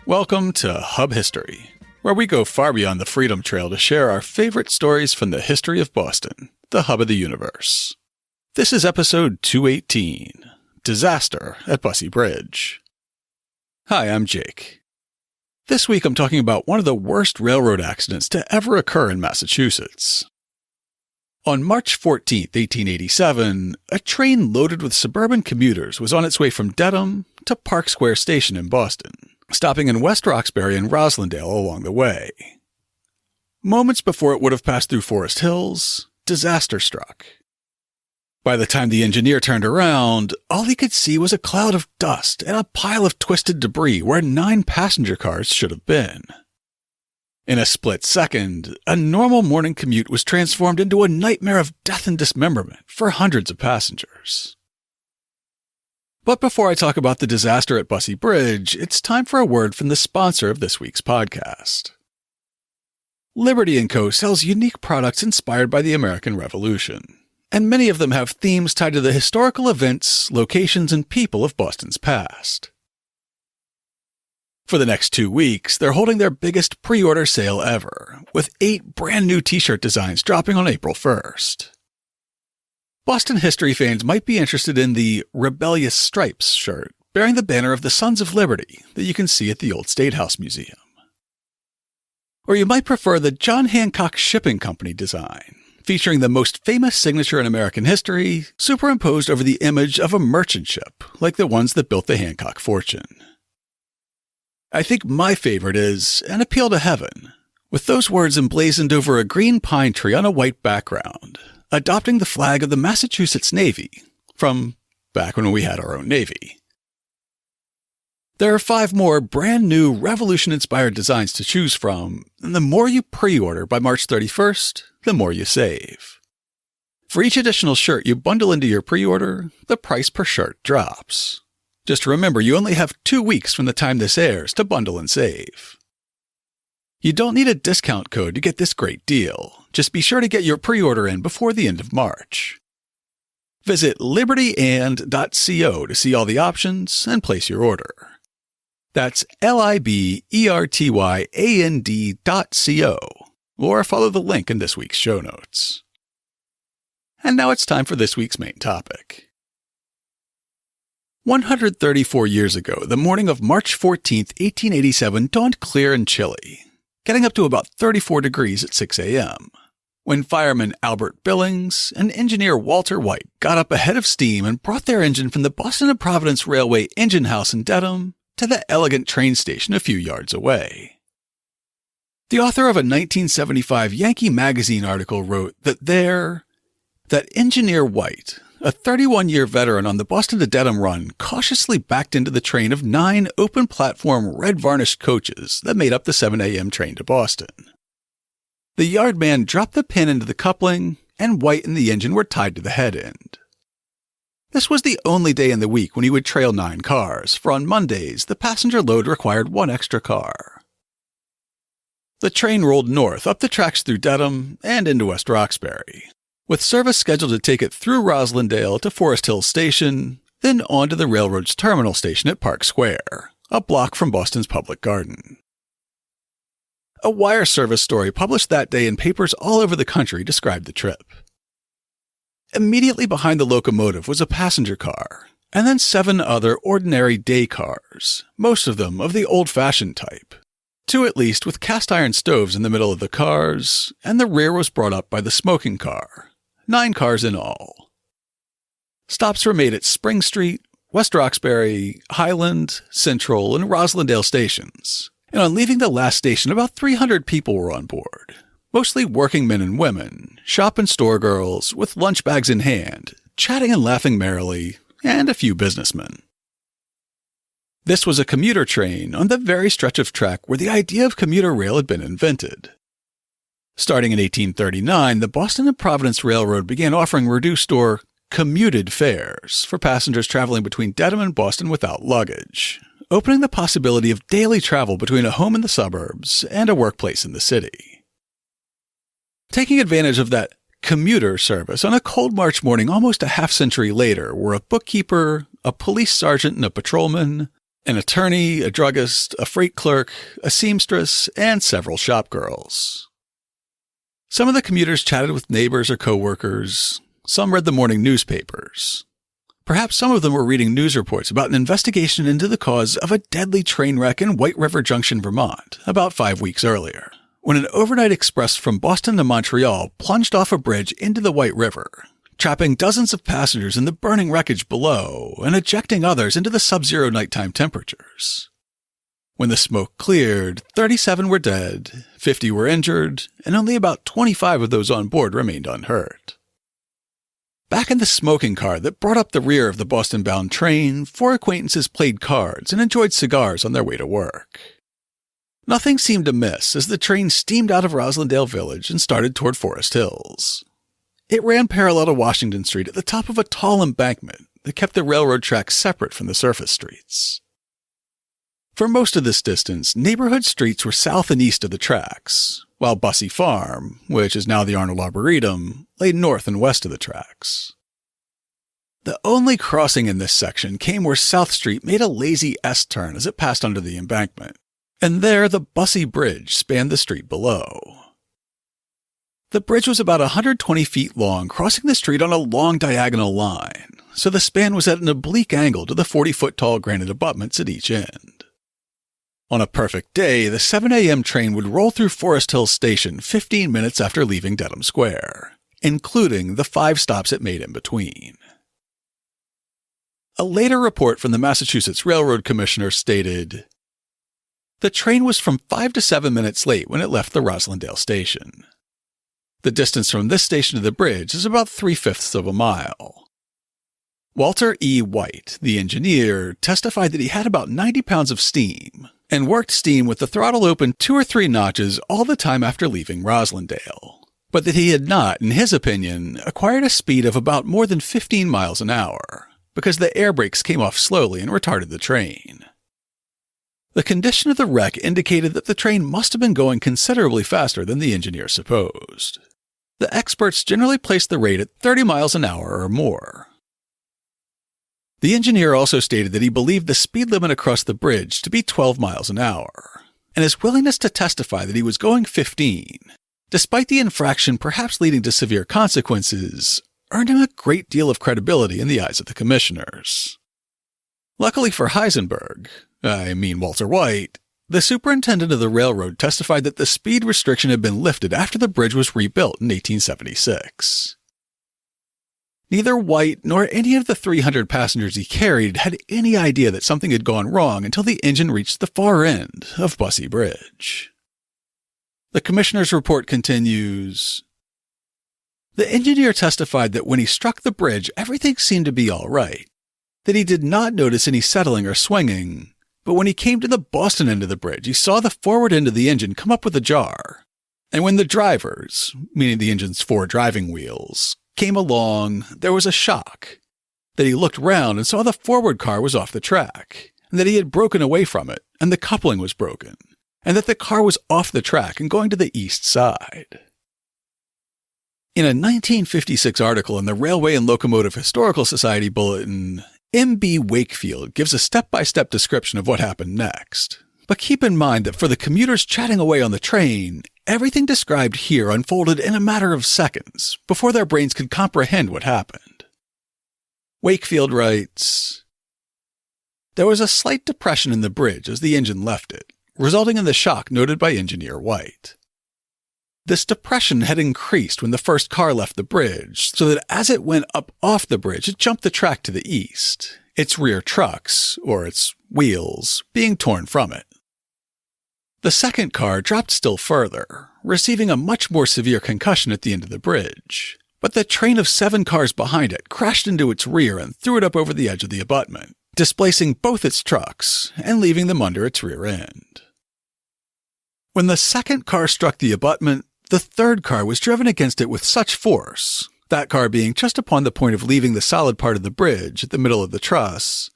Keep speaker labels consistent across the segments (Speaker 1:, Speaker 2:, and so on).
Speaker 1: Welcome to Hub History, where we go far beyond the Freedom Trail to share our favorite stories from the history of Boston, the hub of the universe. This is episode 218, Disaster at Bussey Bridge. Hi, I'm Jake. This week I'm talking about one of the worst railroad accidents to ever occur in Massachusetts. On March 14, 1887, a train loaded with suburban commuters was on its way from Dedham to Park Square Station in Boston, stopping in West Roxbury and Roslindale along the way. Moments before it would have passed through Forest Hills, disaster struck. By the time the engineer turned around, all he could see was a cloud of dust and a pile of twisted debris where 9 passenger cars should have been. In a split second, a normal morning commute was transformed into a nightmare of death and dismemberment for hundreds of passengers. But before I talk about the disaster at Bussey Bridge, it's time for a word from the sponsor of this week's podcast. Liberty & Co. sells unique products inspired by the American Revolution, and many of them have themes tied to the historical events, locations, and people of Boston's past. For the next 2 weeks, they're holding their biggest pre-order sale ever, with 8 brand new t-shirt designs dropping on April 1st. Boston history fans might be interested in the Rebellious Stripes shirt, bearing the banner of the Sons of Liberty that you can see at the Old State House Museum. Or you might prefer the John Hancock Shipping Company design, featuring the most famous signature in American history superimposed over the image of a merchant ship, like the ones that built the Hancock fortune. I think my favorite is An Appeal to Heaven, with those words emblazoned over a green pine tree on a white background, adopting the flag of the Massachusetts Navy, from back when we had our own Navy. There are 5 more brand new Revolution-inspired designs to choose from, and the more you pre-order by March 31st, the more you save. For each additional shirt you bundle into your pre-order, the price per shirt drops. Just remember, you only have 2 weeks from the time this airs to bundle and save. You don't need a discount code to get this great deal. Just be sure to get your pre-order in before the end of March. Visit libertyand.co to see all the options and place your order. That's libertyand.co, or follow the link in this week's show notes. And now it's time for this week's main topic. 134 years ago, the morning of March 14, 1887 dawned clear and chilly, getting up to about 34 degrees at 6 a.m., when fireman Albert Billings and engineer Walter White got up ahead of steam and brought their engine from the Boston and Providence Railway engine house in Dedham to the elegant train station a few yards away. The author of a 1975 Yankee Magazine article wrote that engineer White, a 31-year veteran on the Boston to Dedham run, cautiously backed into the train of 9 open-platform red-varnished coaches that made up the 7 a.m. train to Boston. The yardman dropped the pin into the coupling, and White and the engine were tied to the head end. This was the only day in the week when he would trail 9 cars, for on Mondays, the passenger load required 1 extra car. The train rolled north up the tracks through Dedham and into West Roxbury, with service scheduled to take it through Roslindale to Forest Hills Station, then on to the railroad's terminal station at Park Square, a block from Boston's Public Garden. A wire service story published that day in papers all over the country described the trip. Immediately behind the locomotive was a passenger car, and then 7 other ordinary day cars, most of them of the old-fashioned type. 2 at least with cast-iron stoves in the middle of the cars, and the rear was brought up by the smoking car. 9 cars in all. Stops were made at Spring Street, West Roxbury, Highland, Central, and Roslindale stations. And on leaving the last station, about 300 people were on board, mostly working men and women, shop and store girls, with lunch bags in hand, chatting and laughing merrily, and a few businessmen. This was a commuter train on the very stretch of track where the idea of commuter rail had been invented. Starting in 1839, the Boston and Providence Railroad began offering reduced or commuted fares for passengers traveling between Dedham and Boston without luggage, opening the possibility of daily travel between a home in the suburbs and a workplace in the city. Taking advantage of that commuter service on a cold March morning almost a half-century later were a bookkeeper, a police sergeant and a patrolman, An attorney, a druggist, a freight clerk, a seamstress, and several shopgirls. Some of the commuters chatted with neighbors or co-workers. Some read the morning newspapers. Perhaps some of them were reading news reports about an investigation into the cause of a deadly train wreck in White River Junction, Vermont, about 5 weeks earlier, when an overnight express from Boston to Montreal plunged off a bridge into the White River, trapping dozens of passengers in the burning wreckage below and ejecting others into the sub-zero nighttime temperatures. When the smoke cleared, 37 were dead, 50 were injured, and only about 25 of those on board remained unhurt. Back in the smoking car that brought up the rear of the Boston-bound train, 4 acquaintances played cards and enjoyed cigars on their way to work. Nothing seemed amiss as the train steamed out of Roslindale Village and started toward Forest Hills. It ran parallel to Washington Street at the top of a tall embankment that kept the railroad tracks separate from the surface streets. For most of this distance, neighborhood streets were south and east of the tracks, while Bussey Farm, which is now the Arnold Arboretum, lay north and west of the tracks. The only crossing in this section came where South Street made a lazy S-turn as it passed under the embankment, and there the Bussey Bridge spanned the street below. The bridge was about 120 feet long, crossing the street on a long diagonal line, so the span was at an oblique angle to the 40-foot-tall granite abutments at each end. On a perfect day, the 7 a.m. train would roll through Forest Hill Station 15 minutes after leaving Dedham Square, including the 5 stops it made in between. A later report from the Massachusetts Railroad Commissioner stated, "The train was from 5 to 7 minutes late when it left the Roslindale station. The distance from this station to the bridge is about 3/5 of a mile." Walter E. White, the engineer, testified that he had about 90 pounds of steam and worked steam with the throttle open 2 or 3 notches all the time after leaving Roslindale, but that he had not, in his opinion, acquired a speed of about more than 15 miles an hour because the air brakes came off slowly and retarded the train. The condition of the wreck indicated that the train must have been going considerably faster than the engineer supposed. The experts generally placed the rate at 30 miles an hour or more. The engineer also stated that he believed the speed limit across the bridge to be 12 miles an hour, and his willingness to testify that he was going 15, despite the infraction perhaps leading to severe consequences, earned him a great deal of credibility in the eyes of the commissioners. Luckily for Heisenberg, Walter White, the superintendent of the railroad testified that the speed restriction had been lifted after the bridge was rebuilt in 1876. Neither White nor any of the 300 passengers he carried had any idea that something had gone wrong until the engine reached the far end of Bussey Bridge. The commissioner's report continues, "The engineer testified that when he struck the bridge, everything seemed to be all right, that he did not notice any settling or swinging, but when he came to the Boston end of the bridge, he saw the forward end of the engine come up with a jar, and when the drivers, meaning the engine's 4 driving wheels, came along, there was a shock, that he looked round and saw the forward car was off the track, and that he had broken away from it, and the coupling was broken, and that the car was off the track and going to the east side." In a 1956 article in the Railway and Locomotive Historical Society Bulletin, M.B. Wakefield gives a step-by-step description of what happened next. But keep in mind that for the commuters chatting away on the train, everything described here unfolded in a matter of seconds before their brains could comprehend what happened. Wakefield writes, "There was a slight depression in the bridge as the engine left it, resulting in the shock noted by Engineer White. This depression had increased when the first car left the bridge, so that as it went up off the bridge, it jumped the track to the east, its rear trucks, or its wheels, being torn from it. The second car dropped still further, receiving a much more severe concussion at the end of the bridge, but the train of 7 cars behind it crashed into its rear and threw it up over the edge of the abutment, displacing both its trucks and leaving them under its rear end. When the second car struck the abutment, the third car was driven against it with such force, that car being just upon the point of leaving the solid part of the bridge at the middle of the truss,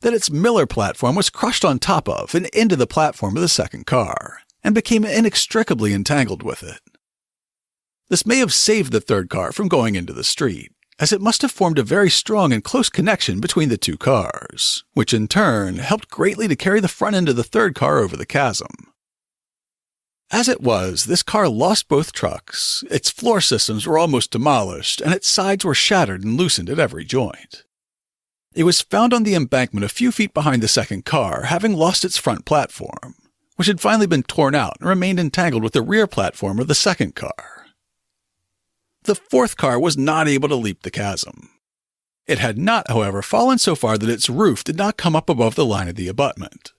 Speaker 1: that its Miller platform was crushed on top of and into the platform of the second car, and became inextricably entangled with it. This may have saved the third car from going into the street, as it must have formed a very strong and close connection between the two cars, which in turn helped greatly to carry the front end of the third car over the chasm. As it was, this car lost both trucks, its floor systems were almost demolished, and its sides were shattered and loosened at every joint. It was found on the embankment a few feet behind the second car, having lost its front platform, which had finally been torn out and remained entangled with the rear platform of the second car. The fourth car was not able to leap the chasm. It had not, however, fallen so far that its roof did not come up above the line of the abutment.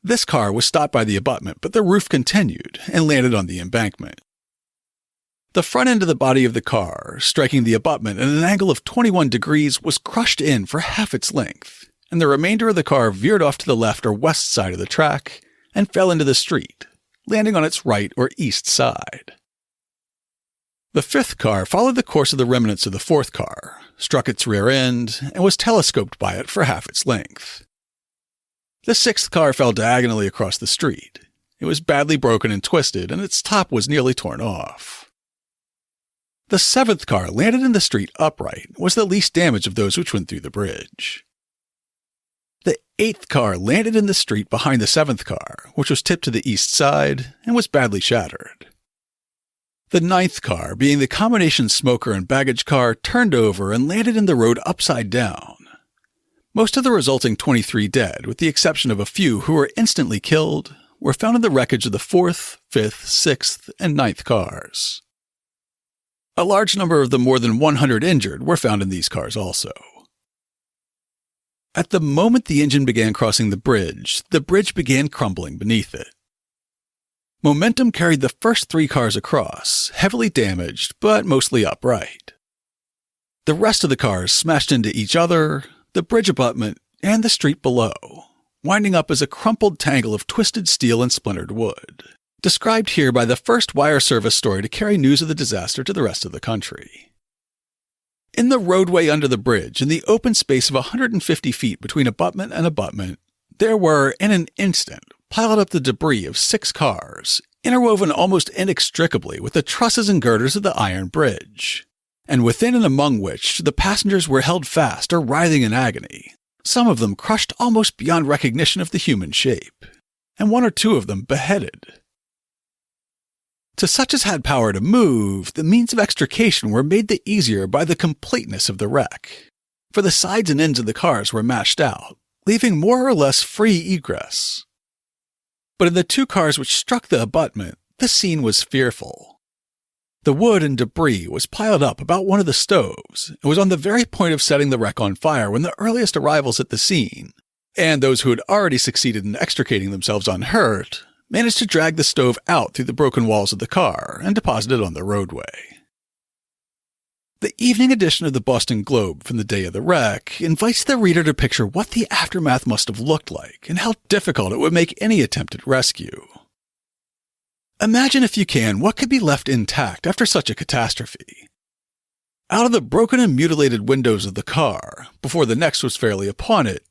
Speaker 1: This car was stopped by the abutment, but the roof continued and landed on the embankment. The front end of the body of the car, striking the abutment at an angle of 21 degrees, was crushed in for half its length, and the remainder of the car veered off to the left or west side of the track and fell into the street, landing on its right or east side. The fifth car followed the course of the remnants of the fourth car, struck its rear end, and was telescoped by it for half its length. The sixth car fell diagonally across the street. It was badly broken and twisted, and its top was nearly torn off. The seventh car landed in the street upright and was the least damaged of those which went through the bridge. The eighth car landed in the street behind the seventh car, which was tipped to the east side and was badly shattered. The ninth car, being the combination smoker and baggage car, turned over and landed in the road upside down. Most of the resulting 23 dead, with the exception of a few who were instantly killed, were found in the wreckage of the 4th, 5th, 6th, and 9th cars. A large number of the more than 100 injured were found in these cars also. At the moment the engine began crossing the bridge began crumbling beneath it. Momentum carried the first 3 cars across, heavily damaged, but mostly upright. The rest of the cars smashed into each other, the bridge abutment, and the street below, winding up as a crumpled tangle of twisted steel and splintered wood, described here by the first wire service story to carry news of the disaster to the rest of the country. In the roadway under the bridge, in the open space of 150 feet between abutment and abutment, there were, in an instant, piled up the debris of 6 cars, interwoven almost inextricably with the trusses and girders of the iron bridge, and within and among which the passengers were held fast or writhing in agony, some of them crushed almost beyond recognition of the human shape, and 1 or 2 of them beheaded. To such as had power to move, the means of extrication were made the easier by the completeness of the wreck, for the sides and ends of the cars were mashed out, leaving more or less free egress. But in the 2 cars which struck the abutment, the scene was fearful. The wood and debris was piled up about one of the stoves and was on the very point of setting the wreck on fire when the earliest arrivals at the scene, and those who had already succeeded in extricating themselves unhurt, managed to drag the stove out through the broken walls of the car and deposit it on the roadway. The evening edition of the Boston Globe from the day of the wreck invites the reader to picture what the aftermath must have looked like and how difficult it would make any attempt at rescue. Imagine, if you can, what could be left intact after such a catastrophe. Out of the broken and mutilated windows of the car, before the next was fairly upon it,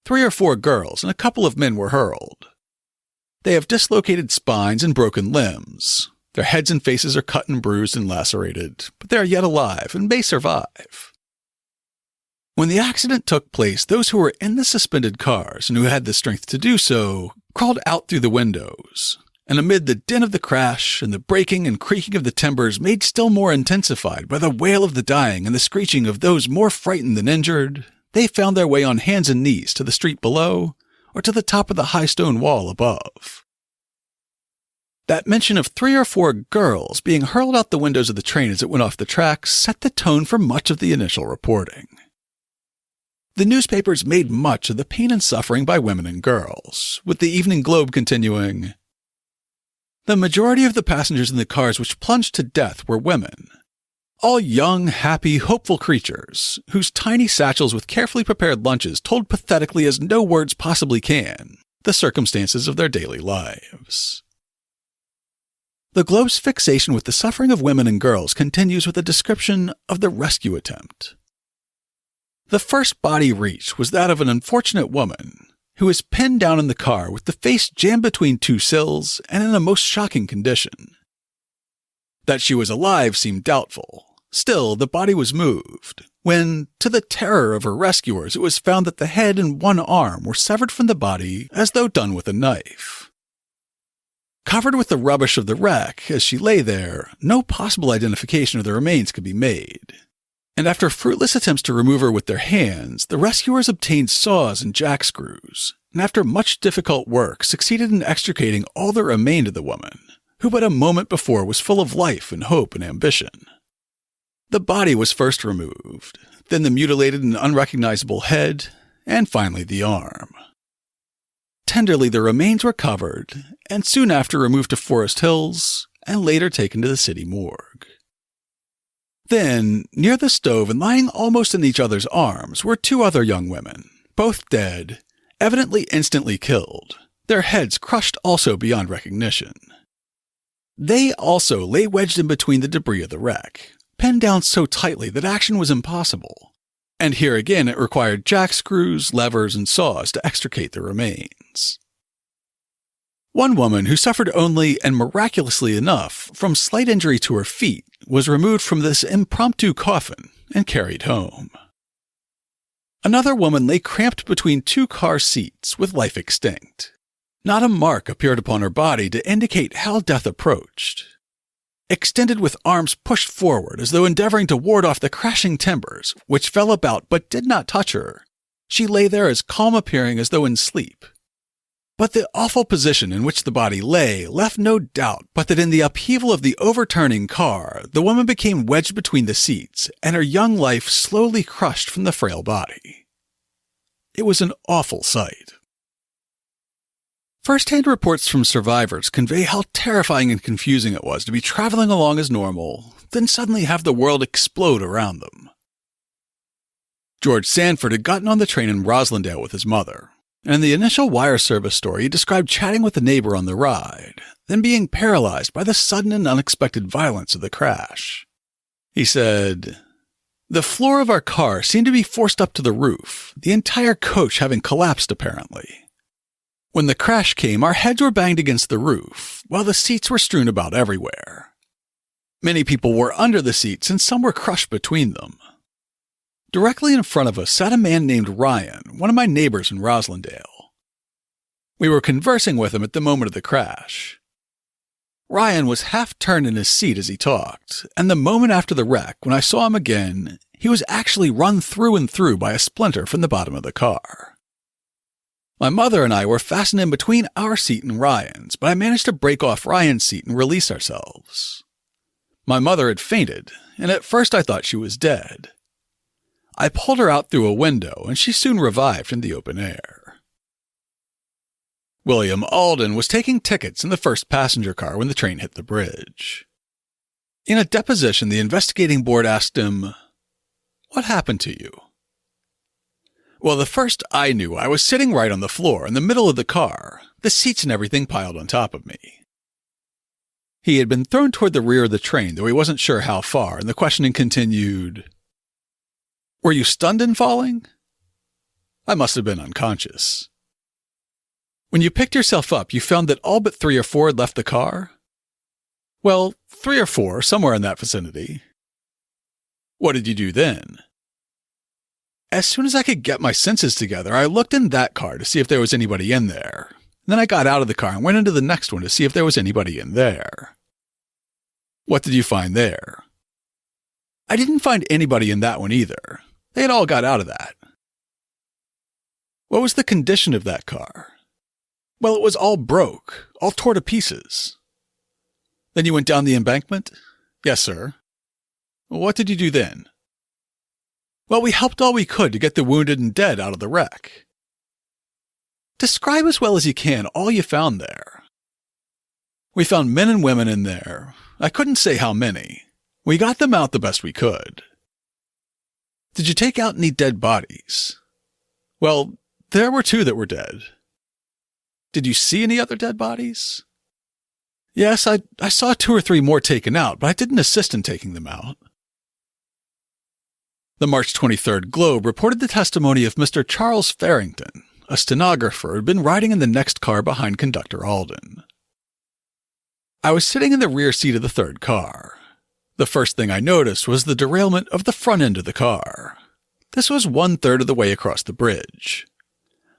Speaker 1: 3 or 4 girls and a couple of men were hurled. They have dislocated spines and broken limbs. Their heads and faces are cut and bruised and lacerated, but they are yet alive and may survive. When the accident took place, those who were in the suspended cars and who had the strength to do so crawled out through the windows, and amid the din of the crash and the breaking and creaking of the timbers made still more intensified by the wail of the dying and the screeching of those more frightened than injured, they found their way on hands and knees to the street below or to the top of the high stone wall above. That mention of 3 or 4 girls being hurled out the windows of the train as it went off the tracks set the tone for much of the initial reporting. The newspapers made much of the pain and suffering by women and girls, with the Evening Globe continuing, "The majority of the passengers in the cars which plunged to death were women, all young, happy, hopeful creatures, whose tiny satchels with carefully prepared lunches told pathetically as no words possibly can the circumstances of their daily lives." The Globe's fixation with the suffering of women and girls continues with a description of the rescue attempt. The first body reached was that of an unfortunate woman who was pinned down in the car with the face jammed between 2 sills and in a most shocking condition. That she was alive seemed doubtful, Still, the body was moved, when, to the terror of her rescuers, it was found that the head and one arm were severed from the body as though done with a knife. Covered with the rubbish of the wreck, as she lay there, no possible identification of the remains could be made. And after fruitless attempts to remove her with their hands, the rescuers obtained saws and jack screws, and after much difficult work succeeded in extricating all that remained of the woman, who but a moment before was full of life and hope and ambition. The body was first removed, then the mutilated and unrecognizable head, and finally the arm. Tenderly the remains were covered, and soon after removed to Forest Hills, and later taken to the city morgue. Then, near the stove and lying almost in each other's arms were two other young women, both dead, evidently instantly killed, their heads crushed also beyond recognition. They also lay wedged in between the debris of the wreck, pinned down so tightly that action was impossible, and here again it required jack screws, levers, and saws to extricate the remains. One woman who suffered only, and miraculously enough, from slight injury to her feet, was removed from this impromptu coffin and carried home. Another woman lay cramped between two car seats with life extinct. Not a mark appeared upon her body to indicate how death approached. Extended with arms pushed forward as though endeavoring to ward off the crashing timbers, which fell about but did not touch her, she lay there as calm appearing as though in sleep. But the awful position in which the body lay left no doubt but that in the upheaval of the overturning car, the woman became wedged between the seats, and her young life slowly crushed from the frail body. It was an awful sight. First-hand reports from survivors convey how terrifying and confusing it was to be traveling along as normal, then suddenly have the world explode around them. George Sanford had gotten on the train in Roslindale with his mother, and in the initial wire service story he described chatting with a neighbor on the ride, then being paralyzed by the sudden and unexpected violence of the crash. He said, "The floor of our car seemed to be forced up to the roof, the entire coach having collapsed apparently. When the crash came, our heads were banged against the roof, while the seats were strewn about everywhere. Many people were under the seats, and some were crushed between them. Directly in front of us sat a man named Ryan, one of my neighbors in Roslindale. We were conversing with him at the moment of the crash. Ryan was half-turned in his seat as he talked, and the moment after the wreck, when I saw him again, he was actually run through and through by a splinter from the bottom of the car. My mother and I were fastened in between our seat and Ryan's, but I managed to break off Ryan's seat and release ourselves. My mother had fainted, and at first I thought she was dead. I pulled her out through a window, and she soon revived in the open air." William Alden was taking tickets in the first passenger car when the train hit the bridge. In a deposition, the investigating board asked him, "What happened to you?" "Well, the first I knew, I was sitting right on the floor in the middle of the car, the seats and everything piled on top of me." He had been thrown toward the rear of the train, though he wasn't sure how far, and the questioning continued, "Were you stunned in falling?" "I must have been unconscious." "When you picked yourself up, you found that all but 3 or 4 had left the car?" "Well, 3 or 4, somewhere in that vicinity." "What did you do then?" "As soon as I could get my senses together, I looked in that car to see if there was anybody in there. Then I got out of the car and went into the next one to see if there was anybody in there." "What did you find there?" "I didn't find anybody in that one either. They had all got out of that." "What was the condition of that car?" "Well, it was all broke, all tore to pieces." "Then you went down the embankment?" "Yes, sir." "What did you do then?" "Well, we helped all we could to get the wounded and dead out of the wreck." "Describe as well as you can all you found there." "We found men and women in there. I couldn't say how many. We got them out the best we could." "Did you take out any dead bodies?" "Well, there were 2 that were dead." "Did you see any other dead bodies?" "Yes, I saw 2 or 3 more taken out, but I didn't assist in taking them out." The March 23rd Globe reported the testimony of Mr. Charles Farrington, a stenographer who had been riding in the next car behind conductor Alden. "I was sitting in the rear seat of the 3rd car. The first thing I noticed was the derailment of the front end of the car. This was 1/3 of the way across the bridge.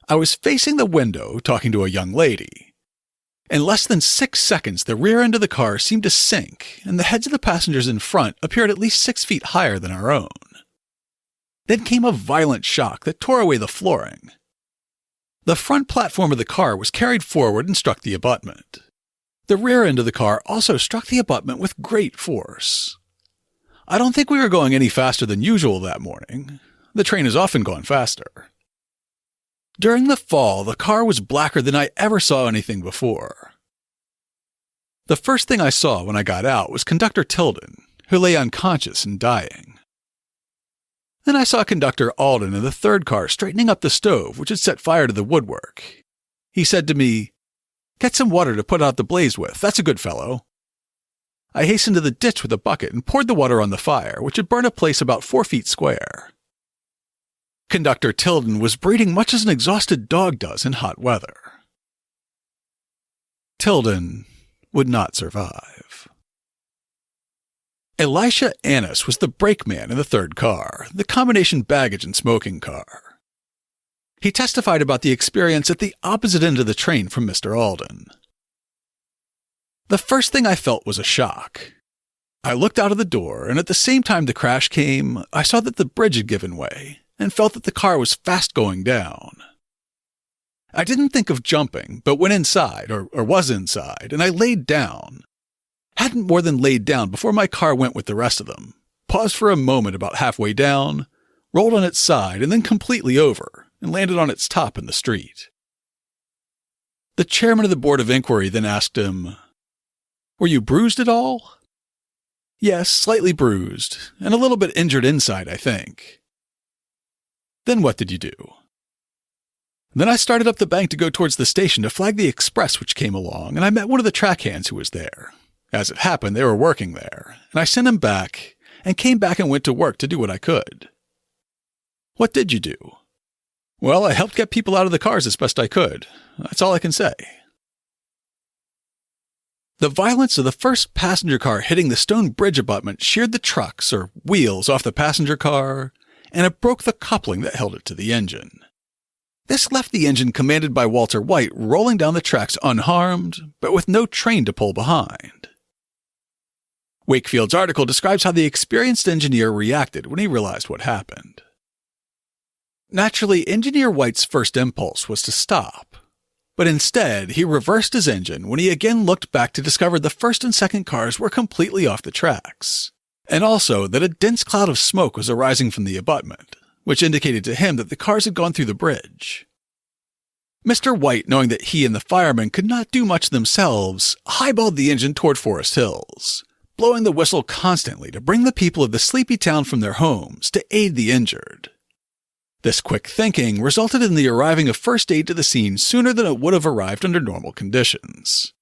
Speaker 1: I was facing the window talking to a young lady. In less than 6 seconds, the rear end of the car seemed to sink, and the heads of the passengers in front appeared at least 6 feet higher than our own. Then came a violent shock that tore away the flooring. The front platform of the car was carried forward and struck the abutment. The rear end of the car also struck the abutment with great force. I don't think we were going any faster than usual that morning. The train has often gone faster. During the fall, the car was blacker than I ever saw anything before. The first thing I saw when I got out was Conductor Tilden, who lay unconscious and dying. Then I saw Conductor Alden in the third car straightening up the stove, which had set fire to the woodwork. He said to me, "Get some water to put out the blaze with, that's a good fellow." I hastened to the ditch with a bucket and poured the water on the fire, which had burned a place about 4 feet square. Conductor Tilden was breathing much as an exhausted dog does in hot weather. Tilden would not survive. Elisha Annis was the brakeman in the third car, the combination baggage and smoking car. He testified about the experience at the opposite end of the train from Mr. Alden. The first thing I felt was a shock. I looked out of the door, and at the same time the crash came, I saw that the bridge had given way, and felt that the car was fast going down. I didn't think of jumping, but went inside, or was inside, and I laid down. Hadn't more than laid down before my car went with the rest of them, paused for a moment about halfway down, rolled on its side, and then completely over, and landed on its top in the street. The chairman of the Board of Inquiry then asked him, "Were you bruised at all?" "Yes, slightly bruised, and a little bit injured inside, I think." "Then what did you do?" "Then I started up the bank to go towards the station to flag the express which came along, and I met one of the track hands who was there. As it happened, they were working there, and I sent him back, and came back and went to work to do what I could." "What did you do?" "Well, I helped get people out of the cars as best I could. That's all I can say." The violence of the first passenger car hitting the stone bridge abutment sheared the trucks, or wheels, off the passenger car, and it broke the coupling that held it to the engine. This left the engine commanded by Walter White rolling down the tracks unharmed, but with no train to pull behind. Wakefield's article describes how the experienced engineer reacted when he realized what happened. Naturally, Engineer White's first impulse was to stop, but instead he reversed his engine when he again looked back to discover the first and second cars were completely off the tracks, and also that a dense cloud of smoke was arising from the abutment, which indicated to him that the cars had gone through the bridge. Mr. White, knowing that he and the firemen could not do much themselves, highballed the engine toward Forest Hills, blowing the whistle constantly to bring the people of the sleepy town from their homes to aid the injured. This quick thinking resulted in the arriving of first aid to the scene sooner than it would have arrived under normal conditions.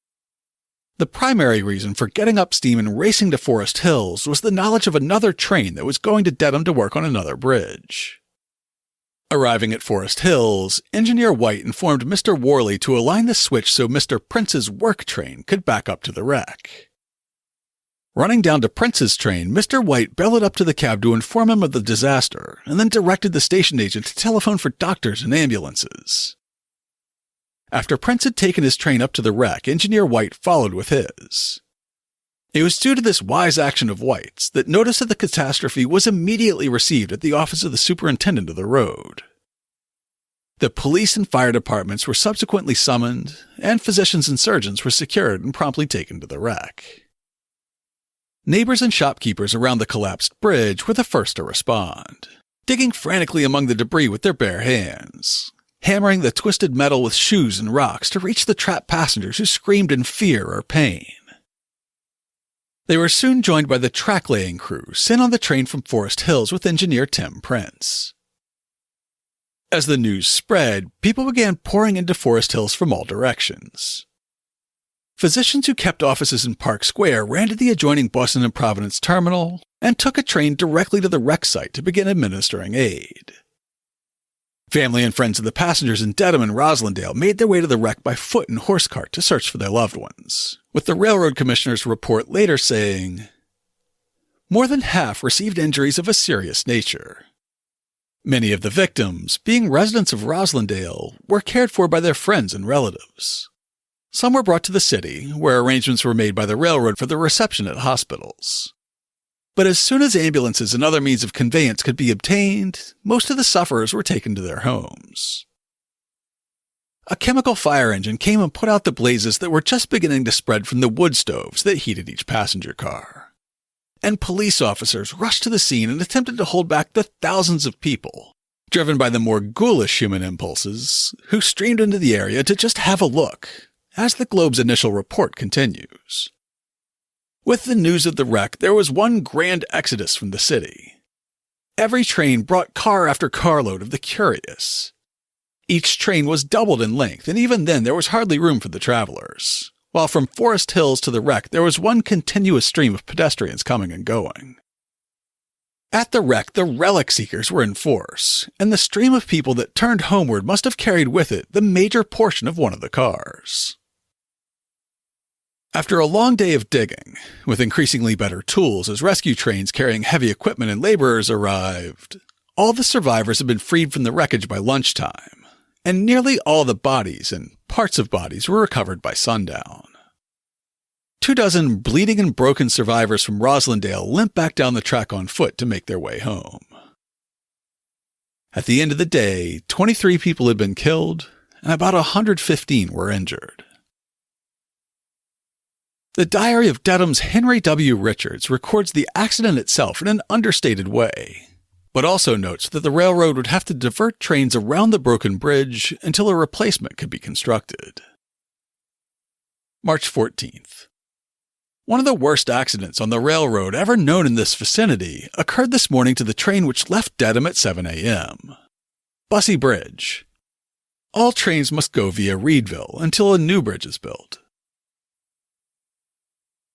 Speaker 1: The primary reason for getting up steam and racing to Forest Hills was the knowledge of another train that was going to Dedham to work on another bridge. Arriving at Forest Hills, Engineer White informed Mr. Worley to align the switch so Mr. Prince's work train could back up to the wreck. Running down to Prince's train, Mr. White bellowed up to the cab to inform him of the disaster, and then directed the station agent to telephone for doctors and ambulances. After Prince had taken his train up to the wreck, Engineer White followed with his. It was due to this wise action of White's that notice of the catastrophe was immediately received at the office of the superintendent of the road. The police and fire departments were subsequently summoned, and physicians and surgeons were secured and promptly taken to the wreck. Neighbors and shopkeepers around the collapsed bridge were the first to respond, digging frantically among the debris with their bare hands, hammering the twisted metal with shoes and rocks to reach the trapped passengers who screamed in fear or pain. They were soon joined by the track-laying crew sent on the train from Forest Hills with engineer Tim Prince. As the news spread, people began pouring into Forest Hills from all directions. Physicians who kept offices in Park Square ran to the adjoining Boston and Providence terminal and took a train directly to the wreck site to begin administering aid. Family and friends of the passengers in Dedham and Roslindale made their way to the wreck by foot and horse cart to search for their loved ones, with the railroad commissioner's report later saying, more than half received injuries of a serious nature. Many of the victims, being residents of Roslindale, were cared for by their friends and relatives. Some were brought to the city, where arrangements were made by the railroad for their reception at hospitals. But as soon as ambulances and other means of conveyance could be obtained, most of the sufferers were taken to their homes. A chemical fire engine came and put out the blazes that were just beginning to spread from the wood stoves that heated each passenger car. And police officers rushed to the scene and attempted to hold back the thousands of people, driven by the more ghoulish human impulses, who streamed into the area to just have a look, as the Globe's initial report continues. With the news of the wreck, there was one grand exodus from the city. Every train brought car after carload of the curious. Each train was doubled in length, and even then there was hardly room for the travelers, while from Forest Hills to the wreck there was one continuous stream of pedestrians coming and going. At the wreck, the relic seekers were in force, and the stream of people that turned homeward must have carried with it the major portion of one of the cars. After a long day of digging, with increasingly better tools as rescue trains carrying heavy equipment and laborers arrived, all the survivors had been freed from the wreckage by lunchtime, and nearly all the bodies and parts of bodies were recovered by sundown. 24 bleeding and broken survivors from Roslindale limped back down the track on foot to make their way home. At the end of the day, 23 people had been killed, and about 115 were injured. The Diary of Dedham's Henry W. Richards records the accident itself in an understated way, but also notes that the railroad would have to divert trains around the broken bridge until a replacement could be constructed. March 14th. One of the worst accidents on the railroad ever known in this vicinity occurred this morning to the train which left Dedham at 7 a.m. Bussey Bridge. All trains must go via Reedville until a new bridge is built.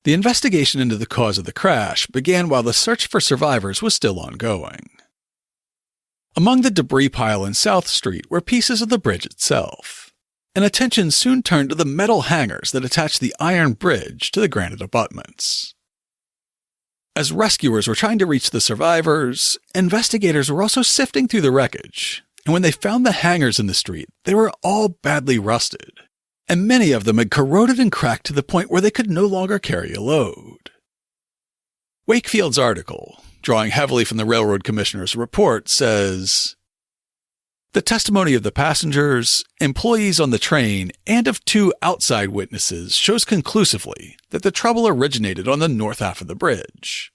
Speaker 1: The investigation into the cause of the crash began while the search for survivors was still ongoing. Among the debris pile in South Street were pieces of the bridge itself, and attention soon turned to the metal hangers that attached the iron bridge to the granite abutments. As rescuers were trying to reach the survivors, investigators were also sifting through the wreckage, and when they found the hangers in the street, they were all badly rusted, and many of them had corroded and cracked to the point where they could no longer carry a load. Wakefield's article, drawing heavily from the Railroad Commissioner's report, says, "The testimony of the passengers, employees on the train, and of 2 outside witnesses shows conclusively that the trouble originated on the north half of the bridge.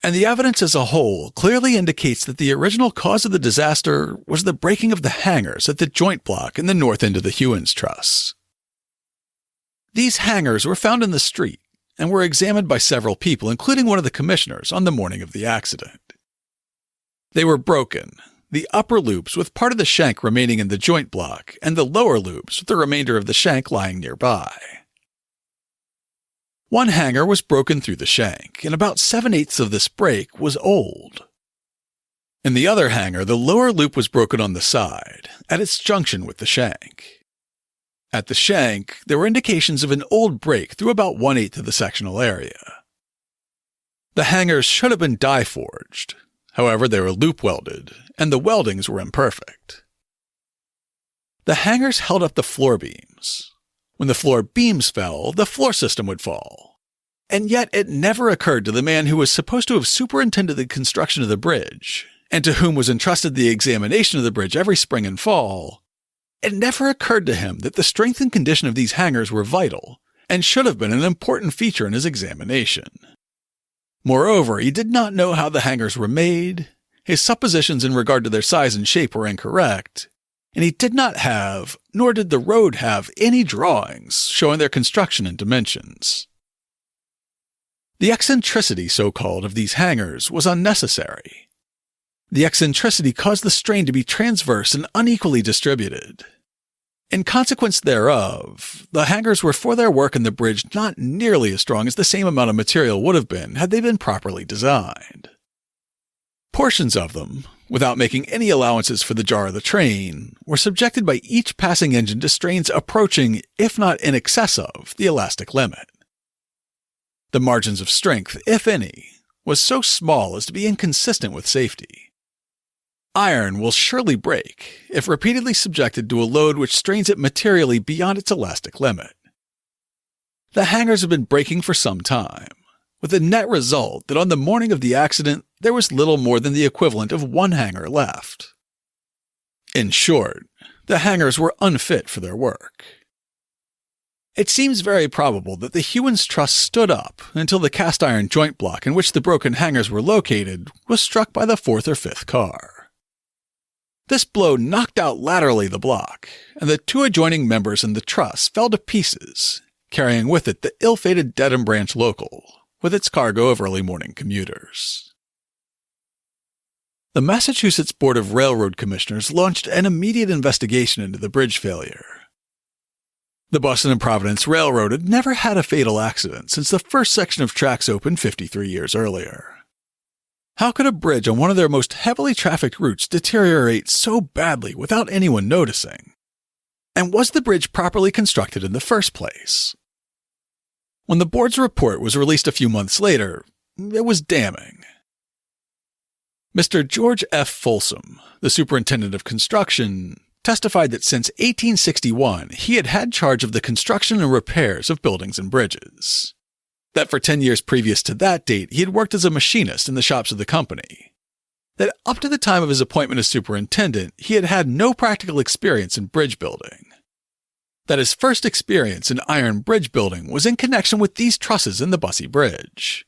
Speaker 1: And the evidence as a whole clearly indicates that the original cause of the disaster was the breaking of the hangers at the joint block in the north end of the Hewins Truss. These hangers were found in the street and were examined by several people, including one of the commissioners, on the morning of the accident. They were broken, the upper loops with part of the shank remaining in the joint block, and the lower loops with the remainder of the shank lying nearby. One hanger was broken through the shank, and about 7/8 of this break was old. In the other hanger, the lower loop was broken on the side, at its junction with the shank. At the shank, there were indications of an old break through about 1/8 of the sectional area. The hangers should have been die-forged. However, they were loop-welded, and the weldings were imperfect. The hangers held up the floor beams. When the floor beams fell, the floor system would fall. And yet it never occurred to the man who was supposed to have superintended the construction of the bridge, and to whom was entrusted the examination of the bridge every spring and fall, it never occurred to him that the strength and condition of these hangers were vital, and should have been an important feature in his examination. Moreover, he did not know how the hangers were made, his suppositions in regard to their size and shape were incorrect, and he did not have, nor did the road have, any drawings showing their construction and dimensions. The eccentricity, so-called, of these hangers was unnecessary. The eccentricity caused the strain to be transverse and unequally distributed. In consequence thereof, the hangers were for their work in the bridge not nearly as strong as the same amount of material would have been had they been properly designed. Portions of them, without making any allowances for the jar of the train, were subjected by each passing engine to strains approaching, if not in excess of, the elastic limit. The margins of strength, if any, was so small as to be inconsistent with safety. Iron will surely break if repeatedly subjected to a load which strains it materially beyond its elastic limit. The hangers have been breaking for some time, with the net result that on the morning of the accident there was little more than the equivalent of one hanger left. In short, the hangers were unfit for their work. It seems very probable that the Hewins Truss stood up until the cast iron joint block in which the broken hangers were located was struck by the fourth or fifth car. This blow knocked out laterally the block, and the two adjoining members in the truss fell to pieces, carrying with it the ill-fated Dedham branch local, with its cargo of early morning commuters. The Massachusetts Board of Railroad Commissioners launched an immediate investigation into the bridge failure. The Boston and Providence Railroad had never had a fatal accident since the first section of tracks opened 53 years earlier. How could a bridge on one of their most heavily trafficked routes deteriorate so badly without anyone noticing? And was the bridge properly constructed in the first place? When the board's report was released a few months later, it was damning. Mr. George F. Folsom, the superintendent of construction, testified that since 1861 he had had charge of the construction and repairs of buildings and bridges. That for 10 years previous to that date he had worked as a machinist in the shops of the company. That up to the time of his appointment as superintendent he had had no practical experience in bridge building. That his first experience in iron bridge building was in connection with these trusses in the Bussey Bridge.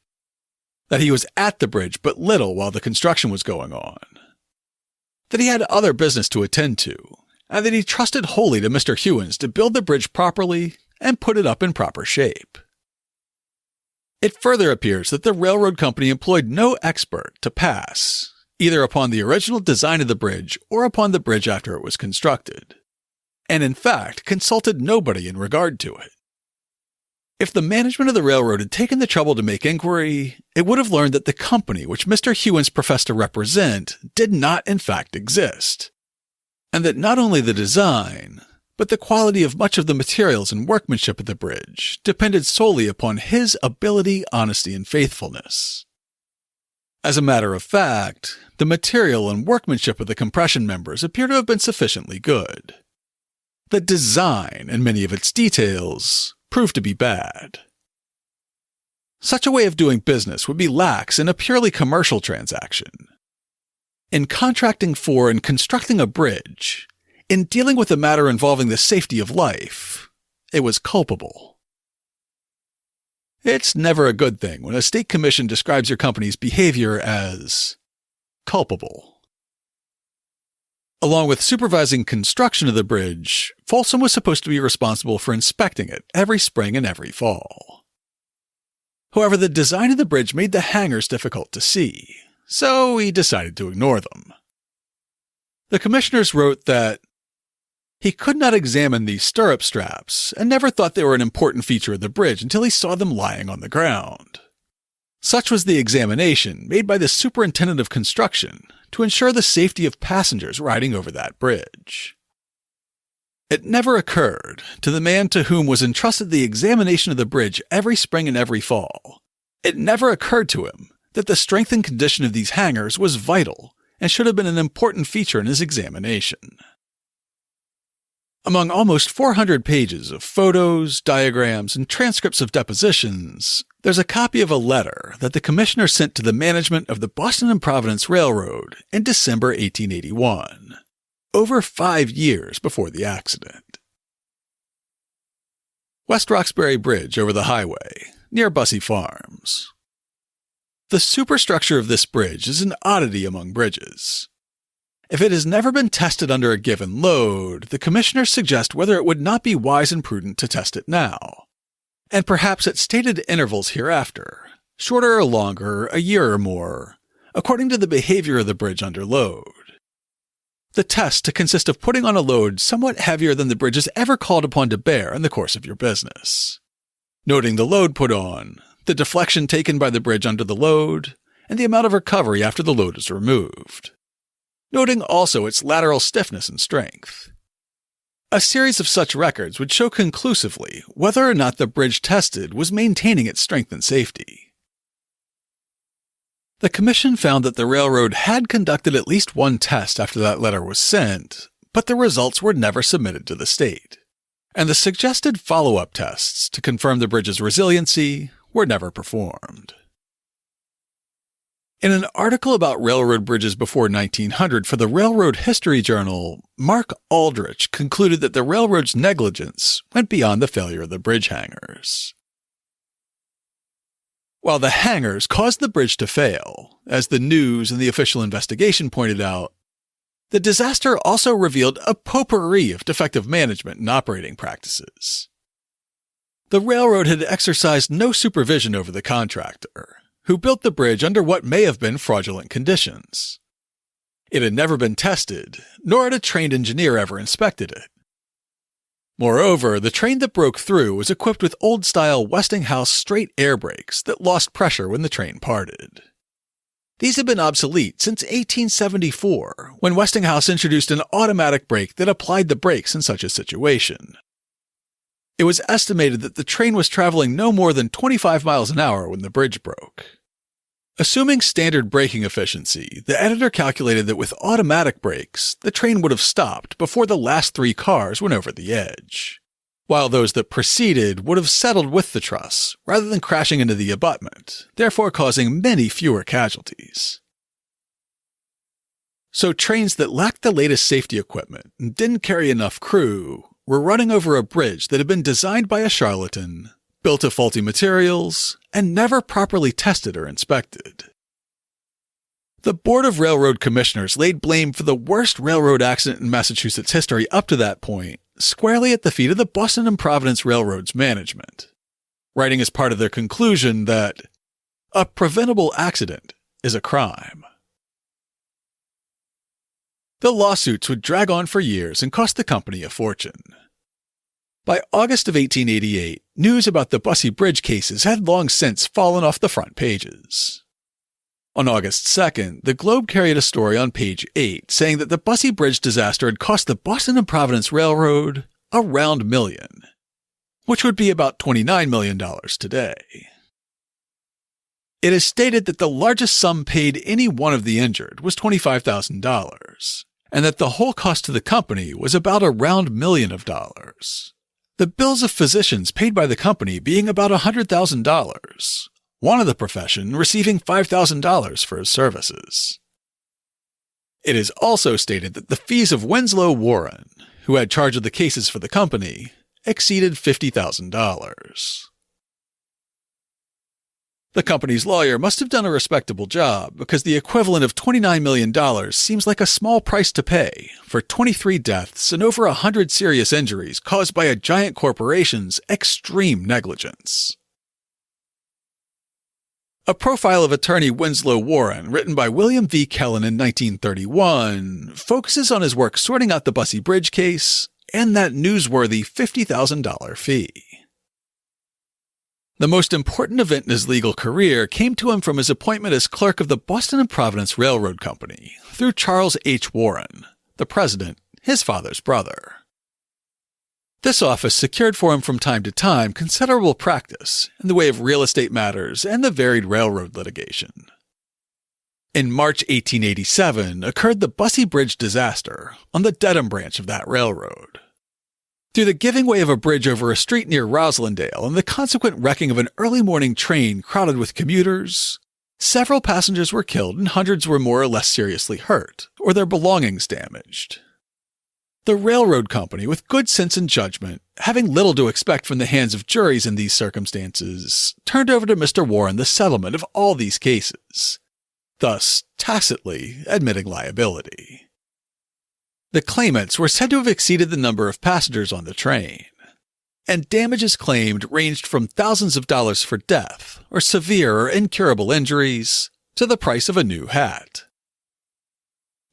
Speaker 1: That he was at the bridge but little while the construction was going on. That he had other business to attend to, and that he trusted wholly to Mr. Hewins to build the bridge properly and put it up in proper shape. It further appears that the railroad company employed no expert to pass, either upon the original design of the bridge or upon the bridge after it was constructed, and in fact consulted nobody in regard to it. If the management of the railroad had taken the trouble to make inquiry, it would have learned that the company which Mr. Hewins professed to represent did not in fact exist, and that not only the design, but the quality of much of the materials and workmanship of the bridge depended solely upon his ability, honesty, and faithfulness. As a matter of fact, the material and workmanship of the compression members appear to have been sufficiently good. The design, and many of its details, proved to be bad. Such a way of doing business would be lax in a purely commercial transaction. In contracting for and constructing a bridge, in dealing with a matter involving the safety of life, it was culpable. It's never a good thing when a state commission describes your company's behavior as culpable. Along with supervising construction of the bridge, Folsom was supposed to be responsible for inspecting it every spring and every fall. However, the design of the bridge made the hangers difficult to see, so he decided to ignore them. The commissioners wrote that he could not examine these stirrup straps and never thought they were an important feature of the bridge until he saw them lying on the ground. Such was the examination made by the superintendent of construction to ensure the safety of passengers riding over that bridge. It never occurred to the man to whom was entrusted the examination of the bridge every spring and every fall, it never occurred to him that the strength and condition of these hangers was vital and should have been an important feature in his examination. Among almost 400 pages of photos, diagrams, and transcripts of depositions, there's a copy of a letter that the commissioner sent to the management of the Boston and Providence Railroad in December 1881, over 5 years before the accident. West Roxbury Bridge over the highway, near Bussey Farms. The superstructure of this bridge is an oddity among bridges. If it has never been tested under a given load, the commissioners suggest whether it would not be wise and prudent to test it now, and perhaps at stated intervals hereafter, shorter or longer, a year or more, according to the behavior of the bridge under load. The test to consist of putting on a load somewhat heavier than the bridge is ever called upon to bear in the course of your business, noting the load put on, the deflection taken by the bridge under the load, and the amount of recovery after the load is removed, noting also its lateral stiffness and strength. A series of such records would show conclusively whether or not the bridge tested was maintaining its strength and safety. The commission found that the railroad had conducted at least one test after that letter was sent, but the results were never submitted to the state, and the suggested follow-up tests to confirm the bridge's resiliency were never performed. In an article about railroad bridges before 1900 for the Railroad History Journal, Mark Aldrich concluded that the railroad's negligence went beyond the failure of the bridge hangars. While the hangars caused the bridge to fail, as the news and the official investigation pointed out, the disaster also revealed a potpourri of defective management and operating practices. The railroad had exercised no supervision over the contractor, who built the bridge under what may have been fraudulent conditions. It had never been tested, nor had a trained engineer ever inspected it. Moreover, the train that broke through was equipped with old-style Westinghouse straight air brakes that lost pressure when the train parted. These had been obsolete since 1874, when Westinghouse introduced an automatic brake that applied the brakes in such a situation. It was estimated that the train was traveling no more than 25 miles an hour when the bridge broke. Assuming standard braking efficiency, the editor calculated that with automatic brakes, the train would have stopped before the last 3 cars went over the edge, while those that preceded would have settled with the truss rather than crashing into the abutment, therefore causing many fewer casualties. So trains that lacked the latest safety equipment and didn't carry enough crew were running over a bridge that had been designed by a charlatan, built of faulty materials, and never properly tested or inspected. The Board of Railroad Commissioners laid blame for the worst railroad accident in Massachusetts history up to that point squarely at the feet of the Boston and Providence Railroad's management, writing as part of their conclusion that a preventable accident is a crime. The lawsuits would drag on for years and cost the company a fortune. By August of 1888, news about the Bussey Bridge cases had long since fallen off the front pages. On August 2nd, the Globe carried a story on page 8 saying that the Bussey Bridge disaster had cost the Boston and Providence Railroad around $1 million, which would be about $29 million today. It is stated that the largest sum paid any one of the injured was $25,000, and that the whole cost to the company was about around $1 million. The bills of physicians paid by the company being about $100,000, one of the profession receiving $5,000 for his services. It is also stated that the fees of Winslow Warren, who had charge of the cases for the company, exceeded $50,000. The company's lawyer must have done a respectable job because the equivalent of $29 million seems like a small price to pay for 23 deaths and over 100 serious injuries caused by a giant corporation's extreme negligence. A profile of attorney Winslow Warren, written by William V. Kellen in 1931, focuses on his work sorting out the Bussey Bridge case and that newsworthy $50,000 fee. The most important event in his legal career came to him from his appointment as clerk of the Boston and Providence Railroad Company through Charles H. Warren, the president, his father's brother. This office secured for him from time to time considerable practice in the way of real estate matters and the varied railroad litigation. In March 1887 occurred the Bussey Bridge disaster on the Dedham branch of that railroad. Through the giving way of a bridge over a street near Roslindale and the consequent wrecking of an early morning train crowded with commuters, several passengers were killed and hundreds were more or less seriously hurt, or their belongings damaged. The railroad company, with good sense and judgment, having little to expect from the hands of juries in these circumstances, turned over to Mr. Warren the settlement of all these cases, thus tacitly admitting liability. The claimants were said to have exceeded the number of passengers on the train, and damages claimed ranged from thousands of dollars for death or severe or incurable injuries to the price of a new hat.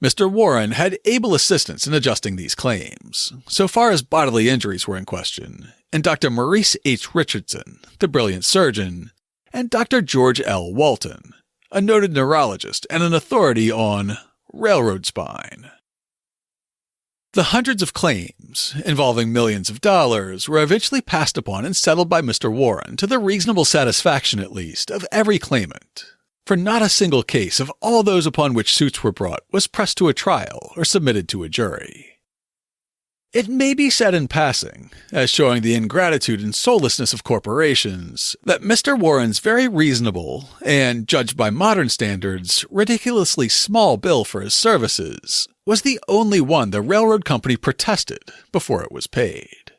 Speaker 1: Mr. Warren had able assistance in adjusting these claims, so far as bodily injuries were in question, and Dr. Maurice H. Richardson, the brilliant surgeon, and Dr. George L. Walton, a noted neurologist and an authority on railroad spine. The hundreds of claims, involving millions of dollars, were eventually passed upon and settled by Mr. Warren to the reasonable satisfaction, at least, of every claimant, for not a single case of all those upon which suits were brought was pressed to a trial or submitted to a jury. It may be said in passing, as showing the ingratitude and soullessness of corporations, that Mr. Warren's very reasonable and, judged by modern standards, ridiculously small bill for his services was the only one the railroad company protested before it was paid.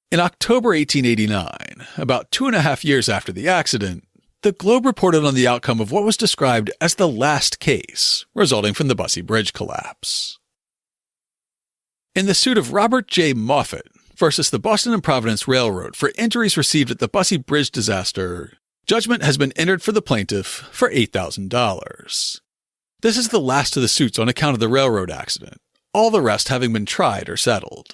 Speaker 1: In October 1889, about 2.5 years after the accident, the Globe reported on the outcome of what was described as the last case resulting from the Bussey Bridge collapse. In the suit of Robert J. Moffett versus the Boston and Providence Railroad for injuries received at the Bussey Bridge disaster, judgment has been entered for the plaintiff for $8,000. This is the last of the suits on account of the railroad accident, all the rest having been tried or settled.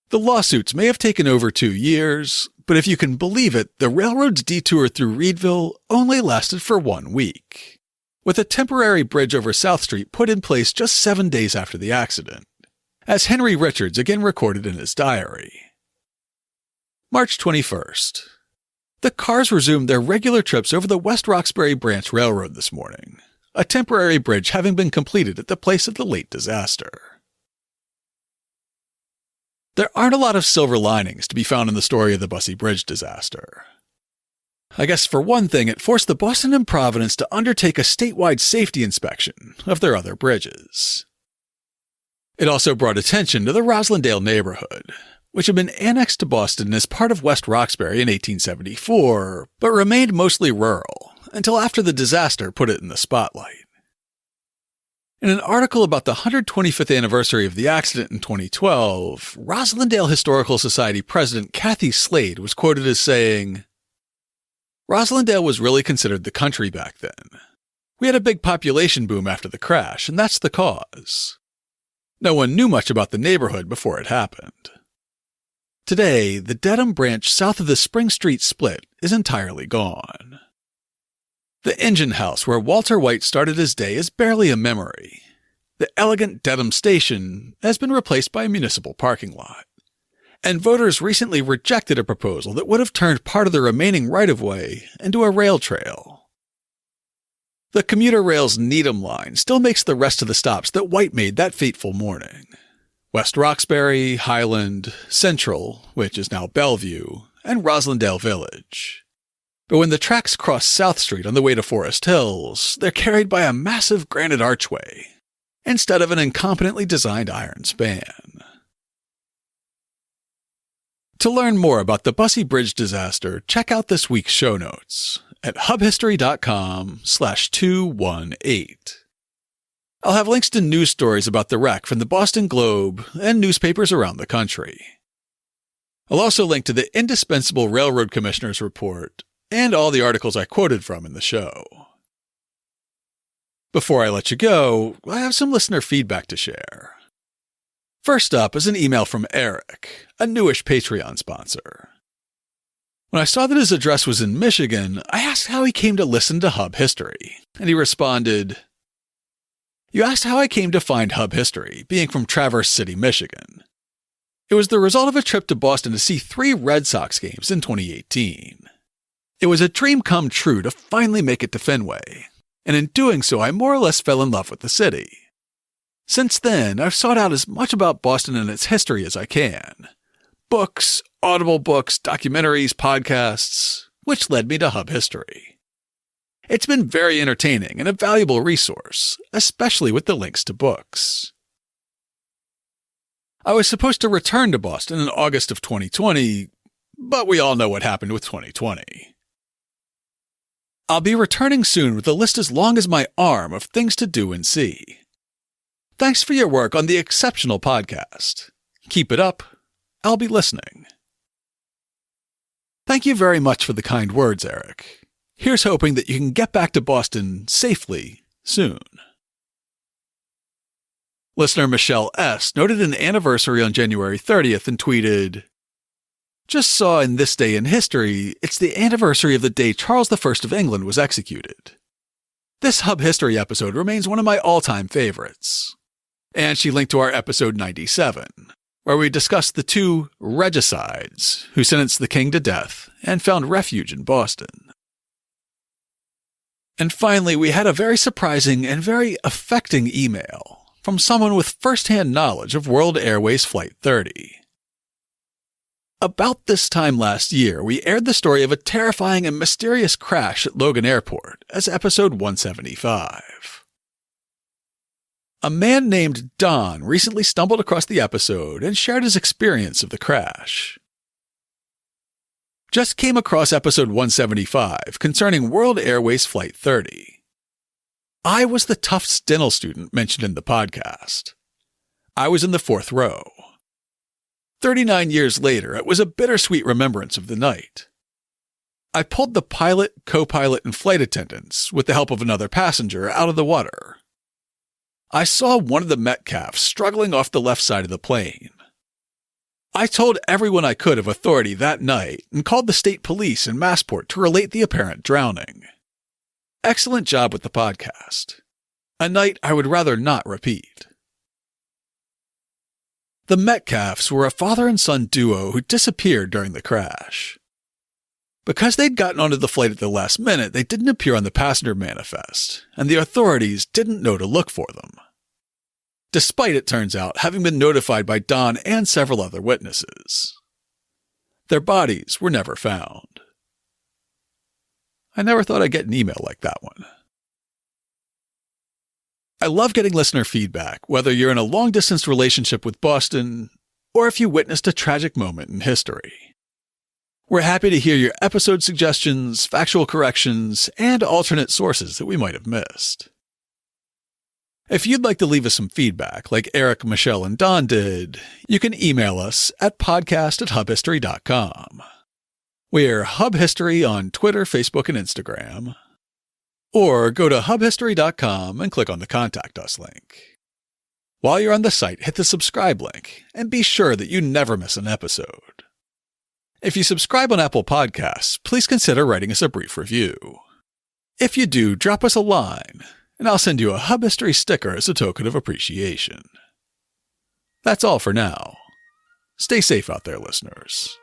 Speaker 1: The lawsuits may have taken over 2 years, but if you can believe it, the railroad's detour through Reedville only lasted for 1 week, with a temporary bridge over South Street put in place just 7 days after the accident, as Henry Richards again recorded in his diary. March 21st. The cars resumed their regular trips over the West Roxbury Branch Railroad this morning, a temporary bridge having been completed at the place of the late disaster. There aren't a lot of silver linings to be found in the story of the Bussey Bridge disaster. I guess for one thing, it forced the Boston and Providence to undertake a statewide safety inspection of their other bridges. It also brought attention to the Roslindale neighborhood, which had been annexed to Boston as part of West Roxbury in 1874, but remained mostly rural until after the disaster put it in the spotlight. In an article about the 125th anniversary of the accident in 2012, Roslindale Historical Society President Kathy Slade was quoted as saying, "Roslindale was really considered the country back then. We had a big population boom after the crash, and that's the cause. No one knew much about the neighborhood before it happened. Today, the Dedham branch south of the Spring Street split is entirely gone. The engine house where Walter White started his day is barely a memory. The elegant Dedham station has been replaced by a municipal parking lot. And voters recently rejected a proposal that would have turned part of the remaining right-of-way into a rail trail. The commuter rail's Needham line still makes the rest of the stops that White made that fateful morning. West Roxbury, Highland, Central, which is now Bellevue, and Roslindale Village. But when the tracks cross South Street on the way to Forest Hills, they're carried by a massive granite archway, instead of an incompetently designed iron span." To learn more about the Bussey Bridge disaster, check out this week's show notes at hubhistory.com/218. I'll have links to news stories about the wreck from the Boston Globe and newspapers around the country. I'll also link to the indispensable Railroad Commissioner's Report and all the articles I quoted from in the show. Before I let you go, I have some listener feedback to share. First up is an email from Eric, a newish Patreon sponsor. When I saw that his address was in Michigan, I asked how he came to listen to Hub History, and he responded, "You asked how I came to find Hub History, being from Traverse City, Michigan. It was the result of a trip to Boston to see 3 Red Sox games in 2018. It was a dream come true to finally make it to Fenway, and in doing so I more or less fell in love with the city. Since then, I've sought out as much about Boston and its history as I can. Books, audible books, documentaries, podcasts, which led me to Hub History. It's been very entertaining and a valuable resource, especially with the links to books. I was supposed to return to Boston in August of 2020, but we all know what happened with 2020. I'll be returning soon with a list as long as my arm of things to do and see. Thanks for your work on the exceptional podcast. Keep it up. I'll be listening." Thank you very much for the kind words, Eric. Here's hoping that you can get back to Boston safely soon. Listener Michelle S. noted an anniversary on January 30th and tweeted, "Just saw in This Day in History, it's the anniversary of the day Charles I of England was executed. This Hub History episode remains one of my all-time favorites." And she linked to our episode 97, where we discussed the 2 regicides who sentenced the king to death and found refuge in Boston. And finally, we had a very surprising and very affecting email from someone with first-hand knowledge of World Airways Flight 30. About this time last year, we aired the story of a terrifying and mysterious crash at Logan Airport as episode 175. A man named Don recently stumbled across the episode and shared his experience of the crash. Just came across episode 175 concerning World Airways Flight 30. I was the Tufts dental student mentioned in the podcast. I was in the 4th row. 39 years later, it was a bittersweet remembrance of the night. I pulled the pilot, co-pilot, and flight attendants, with the help of another passenger, out of the water. I saw one of the Metcalfs struggling off the left side of the plane. I told everyone I could of authority that night and called the state police in Massport to relate the apparent drowning. Excellent job with the podcast. A night I would rather not repeat. The Metcalfs were a father and son duo who disappeared during the crash. Because they'd gotten onto the flight at the last minute, they didn't appear on the passenger manifest, and the authorities didn't know to look for them. Despite, it turns out, having been notified by Don and several other witnesses. Their bodies were never found. I never thought I'd get an email like that one. I love getting listener feedback, whether you're in a long-distance relationship with Boston, or if you witnessed a tragic moment in history. We're happy to hear your episode suggestions, factual corrections, and alternate sources that we might have missed. If you'd like to leave us some feedback, like Eric, Michelle, and Don did, you can email us at podcast@hubhistory.com. We're Hub History on Twitter, Facebook, and Instagram. Or go to hubhistory.com and click on the Contact Us link. While you're on the site, hit the subscribe link, and be sure that you never miss an episode. If you subscribe on Apple Podcasts, please consider writing us a brief review. If you do, drop us a line, and I'll send you a Hub History sticker as a token of appreciation. That's all for now. Stay safe out there, listeners.